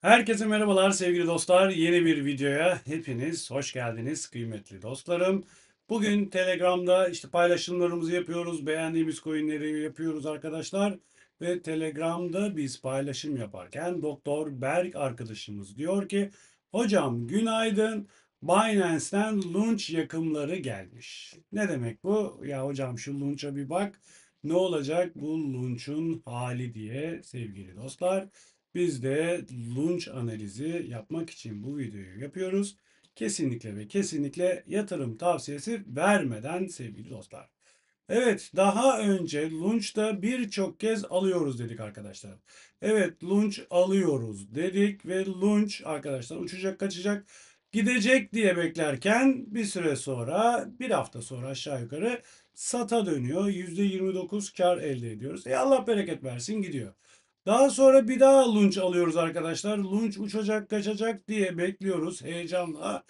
Herkese merhabalar sevgili dostlar. Yeni bir videoya hepiniz hoş geldiniz kıymetli dostlarım. Bugün Telegram'da işte paylaşımlarımızı yapıyoruz. Beğendiğimiz coinleri yapıyoruz arkadaşlar. Ve Telegram'da biz paylaşım yaparken Doktor Berk arkadaşımız diyor ki hocam günaydın. Binance'ten launch yakımları gelmiş. Ne demek bu? Ya hocam şu launch'a bir bak. Ne olacak bu launch'un hali diye sevgili dostlar. Biz de launch analizi yapmak için bu videoyu yapıyoruz. Kesinlikle ve kesinlikle yatırım tavsiyesi vermeden sevgili dostlar. Evet, daha önce Launch'ta birçok kez alıyoruz dedik arkadaşlar. Evet, Launch alıyoruz dedik ve Launch arkadaşlar uçacak kaçacak gidecek diye beklerken bir süre sonra bir hafta sonra aşağı yukarı SAT'a dönüyor. %29 kar elde ediyoruz. Allah bereket versin gidiyor. Daha sonra bir daha Launch alıyoruz arkadaşlar. Launch uçacak kaçacak diye bekliyoruz heyecanla.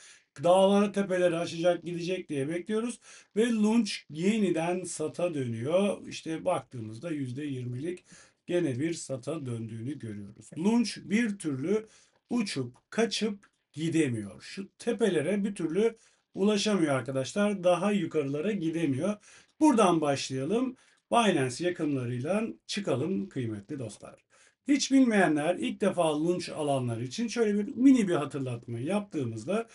Dağları tepeleri aşacak gidecek diye bekliyoruz. Ve Lunch yeniden SAT'a dönüyor. İşte baktığımızda %20'lik gene bir SAT'a döndüğünü görüyoruz. Lunch bir türlü uçup kaçıp gidemiyor. Şu tepelere bir türlü ulaşamıyor arkadaşlar. Daha yukarılara gidemiyor. Buradan başlayalım. Binance yakınlarıyla çıkalım kıymetli dostlar. Hiç bilmeyenler, ilk defa Lunch alanlar için şöyle bir mini bir hatırlatma yaptığımızda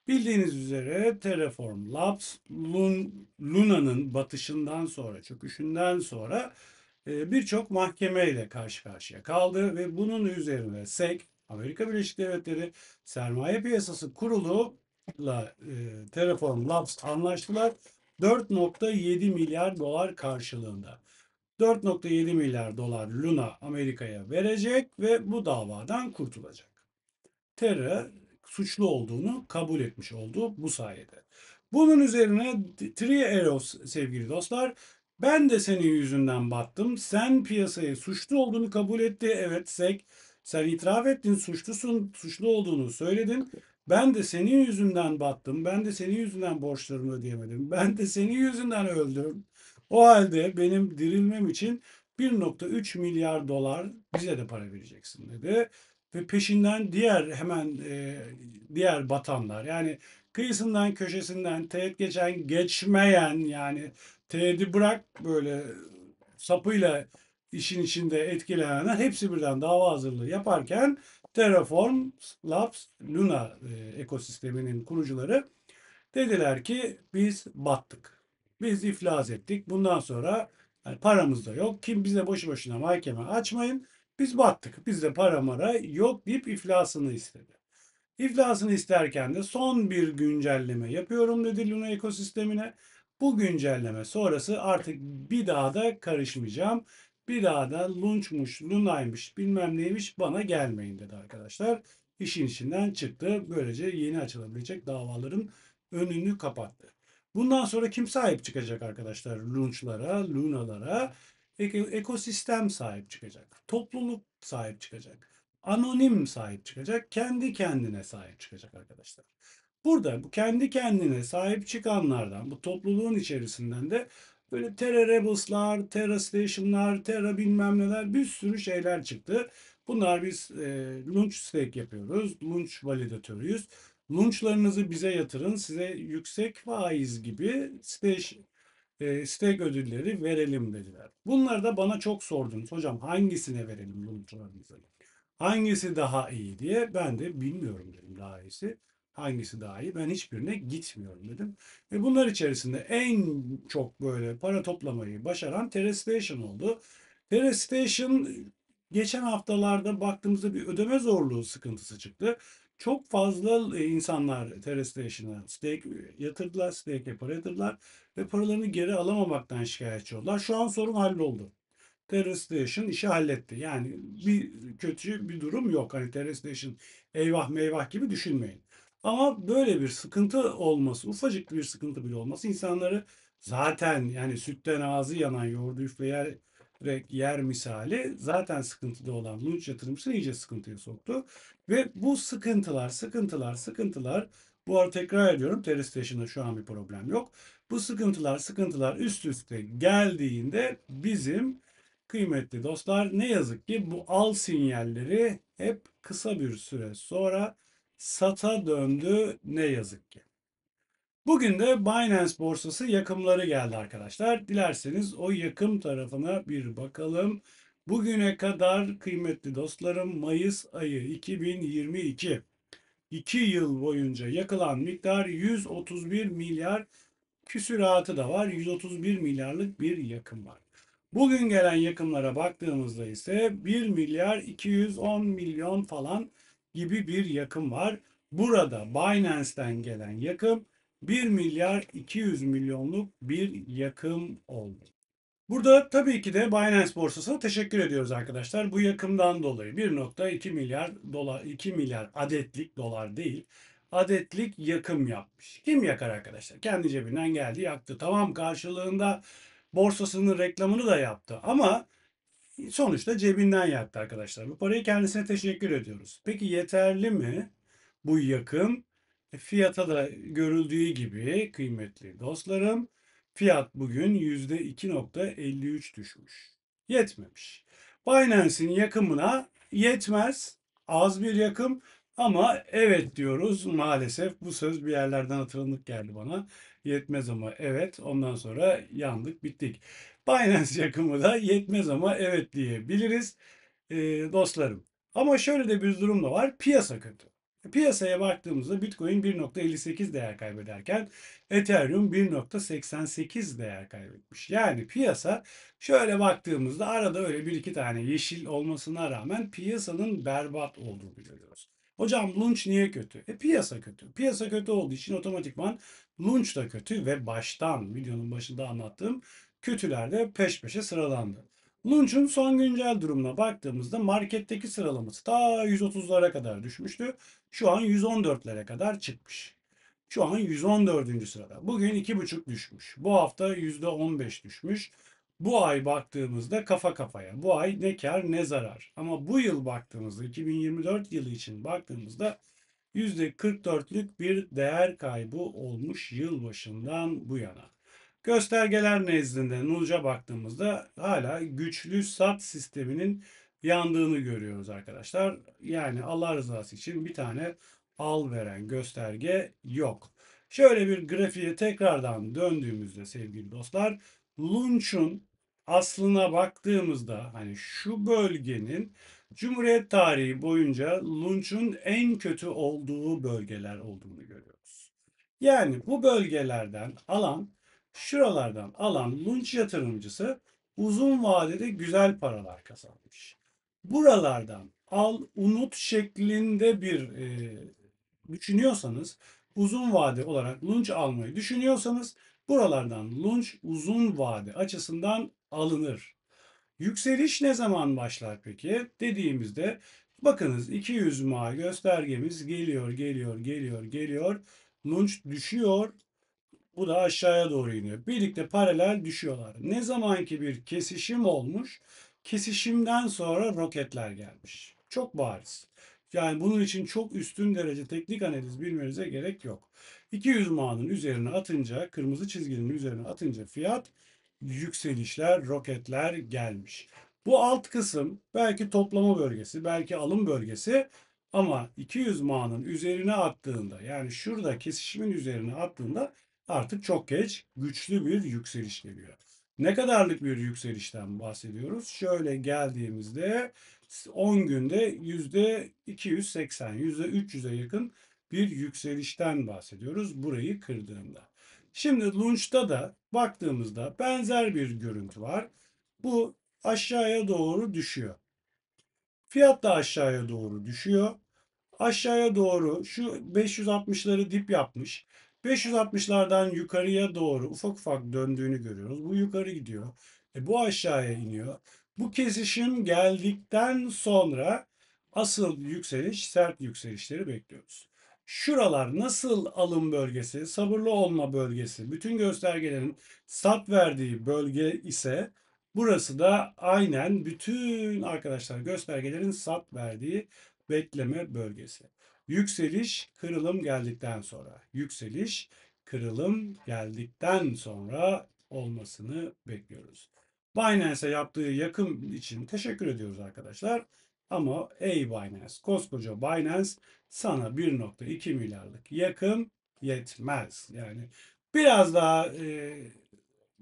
bildiğiniz üzere Terraform Labs Luna'nın batışından sonra, çöküşünden sonra birçok mahkemeyle karşı karşıya kaldı ve bunun üzerine SEC, Amerika Birleşik Devletleri Sermaye Piyasası Kurulu'la Terraform Labs anlaştılar. 4,7 milyar dolar karşılığında. 4,7 milyar dolar Luna Amerika'ya verecek ve bu davadan kurtulacak. Terra suçlu olduğunu kabul etmiş oldu bu sayede. Bunun üzerine Three Arrows sevgili dostlar, ben de senin yüzünden battım. Sen piyasayı suçlu olduğunu kabul etti. Evet SEC, sen itiraf ettin, suçlusun, suçlu olduğunu söyledin. Ben de senin yüzünden battım. Ben de senin yüzünden borçlarımı ödeyemedim. Ben de senin yüzünden öldüm. O halde benim dirilmem için 1,3 milyar dolar bize de para vereceksin dedi. Ve peşinden diğer hemen diğer batanlar yani kıyısından köşesinden teğet geçen geçmeyen yani teğeti bırak böyle sapıyla işin içinde etkilenenler hepsi birden dava hazırlığı yaparken Terraform Labs Luna ekosisteminin kurucuları dediler ki biz battık. Biz iflas ettik. Bundan sonra yani paramız da yok. Kim bize boşu boşuna mahkeme açmayın. Biz battık. Bizde para mara yok deyip iflasını istedi. İflasını isterken de son bir güncelleme yapıyorum dedi Luna ekosistemine. Bu güncelleme sonrası artık bir daha da karışmayacağım. Bir daha da Launch'muş, Luna'ymış, bilmem neymiş bana gelmeyin dedi arkadaşlar. İşin içinden çıktı. Böylece yeni açılabilecek davaların önünü kapattı. Bundan sonra kim sahip çıkacak arkadaşlar? Launch'lara, Luna'lara, ekosistem sahip çıkacak. Topluluk sahip çıkacak. Anonim sahip çıkacak. Kendi kendine sahip çıkacak arkadaşlar. Burada bu kendi kendine sahip çıkanlardan, bu topluluğun içerisinden de böyle Terra Rebels'lar, Terra Station'lar, Terra bilmem neler bir sürü şeyler çıktı. Bunlar biz launch stake yapıyoruz. Launch validatörüyüz. Launch'larınızı bize yatırın. Size yüksek faiz gibi stake ödülleri verelim dediler. Bunları da bana çok sordunuz. Hocam hangisine verelim launch'larınızı? Hangisi daha iyi diye ben de bilmiyorum dedim daha iyisi. Hangisi daha iyi? Ben hiçbirine gitmiyorum dedim. Ve bunlar içerisinde en çok böyle para toplamayı başaran Terrestation oldu. Terrestation geçen haftalarda baktığımızda bir ödeme zorluğu sıkıntısı çıktı. Çok fazla insanlar Terrestation'a stake yatırdılar, stake'e para yatırdılar ve paralarını geri alamamaktan şikayetçi oldular. Şu an sorun halloldu. Terrestation işi halletti. Yani bir kötü bir durum yok. Hani Terrestation eyvah meyvah gibi düşünmeyin. Ama böyle bir sıkıntı olması, ufacık bir sıkıntı bile olması insanları zaten yani sütten ağzı yanan yoğurdu üfleyerek yer misali zaten sıkıntıda olan Lunch yatırımcısını iyice sıkıntıya soktu. Ve bu sıkıntılar bu arada tekrar ediyorum Terrestation'da şu an bir problem yok. Bu sıkıntılar üst üste geldiğinde bizim kıymetli dostlar ne yazık ki bu al sinyalleri hep kısa bir süre sonra sata döndü ne yazık ki. Bugün de Binance borsası yakımları geldi arkadaşlar. Dilerseniz o yakım tarafına bir bakalım. Bugüne kadar kıymetli dostlarım Mayıs ayı 2022, 2 yıl boyunca yakılan miktar 131 milyar, küsuratı da var. 131 milyarlık bir yakım var. Bugün gelen yakımlara baktığımızda ise 1 milyar 210 milyon falan gibi bir yakım var. Burada Binance'ten gelen yakım 1 milyar 200 milyonluk bir yakım oldu. Burada tabii ki de Binance borsasına teşekkür ediyoruz arkadaşlar. Bu yakımdan dolayı 1,2 milyar dolar, 2 milyar adetlik, dolar değil, adetlik yakım yapmış. Kim yakar arkadaşlar? Kendi cebinden geldi, yaktı. Tamam, karşılığında borsasının reklamını da yaptı ama sonuçta cebinden yaktı arkadaşlar. Bu parayı kendisine teşekkür ediyoruz. Peki yeterli mi bu yakım? Fiyata da görüldüğü gibi kıymetli dostlarım, fiyat bugün %2,53 düşmüş. Yetmemiş. Binance'in yakımına yetmez. Az bir yakım ama evet diyoruz maalesef. Bu söz bir yerlerden hatırlanıp geldi bana. Yetmez ama evet. Ondan sonra yandık, bittik. Binance yakımı da yetmez ama evet diyebiliriz dostlarım. Ama şöyle de bir durum da var. Piyasa kötü. Piyasaya baktığımızda Bitcoin 1,58 değer kaybederken Ethereum 1,88 değer kaybetmiş. Yani piyasa, şöyle baktığımızda arada öyle bir iki tane yeşil olmasına rağmen piyasanın berbat olduğunu görüyoruz. Hocam Lunch niye kötü? Piyasa kötü. Piyasa kötü olduğu için otomatikman Lunch da kötü ve baştan videonun başında anlattığım kötüler de peş peşe sıralandı. Launch'un son güncel durumuna baktığımızda marketteki sıralaması ta 130'lara kadar düşmüştü. Şu an 114'lere kadar çıkmış. Şu an 114. sırada. Bugün 2,5 düşmüş. Bu hafta %15 düşmüş. Bu ay baktığımızda kafa kafaya. Bu ay ne kar ne zarar. Ama bu yıl baktığımızda, 2024 yılı için baktığımızda %44'lük bir değer kaybı olmuş yılbaşından bu yana. Göstergeler nezdinde Nulc'a baktığımızda hala güçlü sat sisteminin yandığını görüyoruz arkadaşlar. Yani Allah rızası için bir tane al veren gösterge yok. Şöyle bir grafiğe tekrardan döndüğümüzde sevgili dostlar, Lunch'un aslına baktığımızda hani şu bölgenin Cumhuriyet tarihi boyunca Lunch'un en kötü olduğu bölgeler olduğunu görüyoruz. Yani bu bölgelerden alan, şuralardan alan Lunch yatırımcısı uzun vadede güzel paralar kazanmış. Buralardan al unut şeklinde bir düşünüyorsanız, uzun vade olarak Lunch almayı düşünüyorsanız buralardan Lunch uzun vade açısından alınır. Yükseliş ne zaman başlar peki? Dediğimizde bakınız 200 mA göstergemiz geliyor, geliyor, geliyor, geliyor. Lunch düşüyor. Bu da aşağıya doğru iniyor. Birlikte paralel düşüyorlar. Ne zamanki bir kesişim olmuş, kesişimden sonra roketler gelmiş. Çok bariz. Yani bunun için çok üstün derece teknik analiz bilmenize gerek yok. 200 mağının üzerine atınca, kırmızı çizginin üzerine atınca fiyat, yükselişler, roketler gelmiş. Bu alt kısım belki toplama bölgesi, belki alım bölgesi ama 200 mağının üzerine attığında, yani şurada kesişimin üzerine attığında artık çok geç, güçlü bir yükseliş geliyor. Ne kadarlık bir yükselişten bahsediyoruz? Şöyle geldiğimizde 10 günde %280, %300'e yakın bir yükselişten bahsediyoruz burayı kırdığında. Şimdi Lunch'ta da baktığımızda benzer bir görüntü var. Bu aşağıya doğru düşüyor. Fiyat da aşağıya doğru düşüyor. Aşağıya doğru şu 560'ları dip yapmış. 560'lardan yukarıya doğru ufak ufak döndüğünü görüyoruz. Bu yukarı gidiyor. Bu aşağıya iniyor. Bu kesişim geldikten sonra asıl yükseliş, sert yükselişleri bekliyoruz. Şuralar nasıl alım bölgesi, sabırlı olma bölgesi, bütün göstergelerin sat verdiği bölge ise burası da aynen bütün arkadaşlar göstergelerin sat verdiği bekleme bölgesi. Yükseliş, kırılım geldikten sonra, yükseliş, kırılım geldikten sonra olmasını bekliyoruz. Binance'e yaptığı yakım için teşekkür ediyoruz arkadaşlar. Ama ey Binance, koskoca Binance sana 1,2 milyarlık yakın yetmez. Yani biraz daha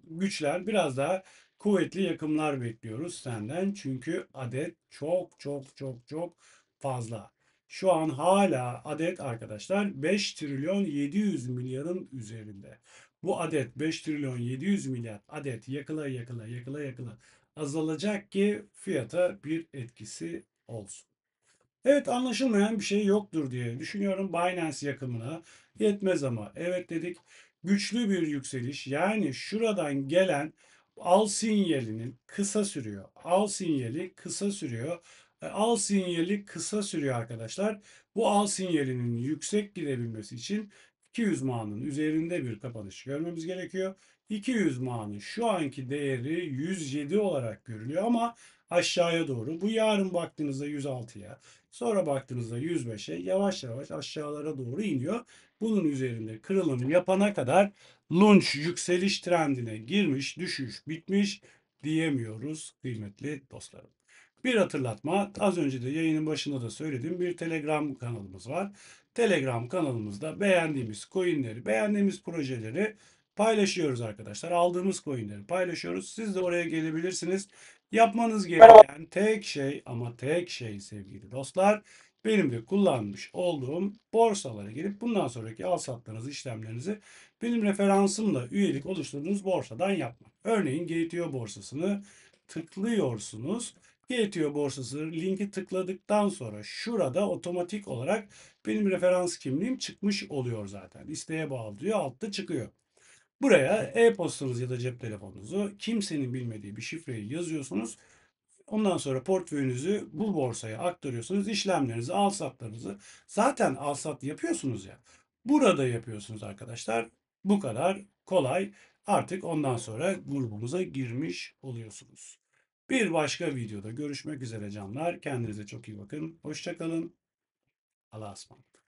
güçler, biraz daha kuvvetli yakımlar bekliyoruz senden. Çünkü adet çok çok çok çok fazla. Şu an hala adet arkadaşlar 5 trilyon 700 milyarın üzerinde. Bu adet 5 trilyon 700 milyar adet yakıla yakıla yakıla yakıla azalacak ki fiyata bir etkisi olsun. Evet, anlaşılmayan bir şey yoktur diye düşünüyorum. Binance yakımına yetmez ama evet dedik, güçlü bir yükseliş, yani şuradan gelen al sinyalinin kısa sürüyor. Al sinyali kısa sürüyor. Al sinyali kısa sürüyor arkadaşlar. Bu al sinyalinin yüksek gidebilmesi için 200 ma'nın üzerinde bir kapanış görmemiz gerekiyor. 200 ma'nın şu anki değeri 107 olarak görülüyor ama aşağıya doğru. Bu yarın baktığınızda 106'ya. Sonra baktığınızda 105'e yavaş yavaş aşağılara doğru iniyor. Bunun üzerinde kırılım yapana kadar lunch yükseliş trendine girmiş, düşüş bitmiş diyemiyoruz kıymetli dostlarım. Bir hatırlatma, az önce de yayının başında da söylediğim bir Telegram kanalımız var. Telegram kanalımızda beğendiğimiz coinleri, beğendiğimiz projeleri paylaşıyoruz arkadaşlar. Aldığımız coinleri paylaşıyoruz. Siz de oraya gelebilirsiniz. Yapmanız gereken tek şey, ama tek şey sevgili dostlar, benim de kullanmış olduğum borsalara girip bundan sonraki al satlarınızı, işlemlerinizi benim referansımla üyelik oluşturduğunuz borsadan yapmak. Örneğin GTO borsasını tıklıyorsunuz. GTO borsası linki tıkladıktan sonra şurada otomatik olarak benim referans kimliğim çıkmış oluyor zaten. İsteğe bağlı diyor, altta çıkıyor. Buraya e-postanızı ya da cep telefonunuzu, kimsenin bilmediği bir şifreyi yazıyorsunuz. Ondan sonra portföyünüzü bu borsaya aktarıyorsunuz. İşlemlerinizi, alsatlarınızı zaten alsat yapıyorsunuz ya. Burada yapıyorsunuz arkadaşlar. Bu kadar kolay. Artık ondan sonra grubumuza girmiş oluyorsunuz. Bir başka videoda görüşmek üzere canlar. Kendinize çok iyi bakın. Hoşça kalın. Allah'a ısmarladık.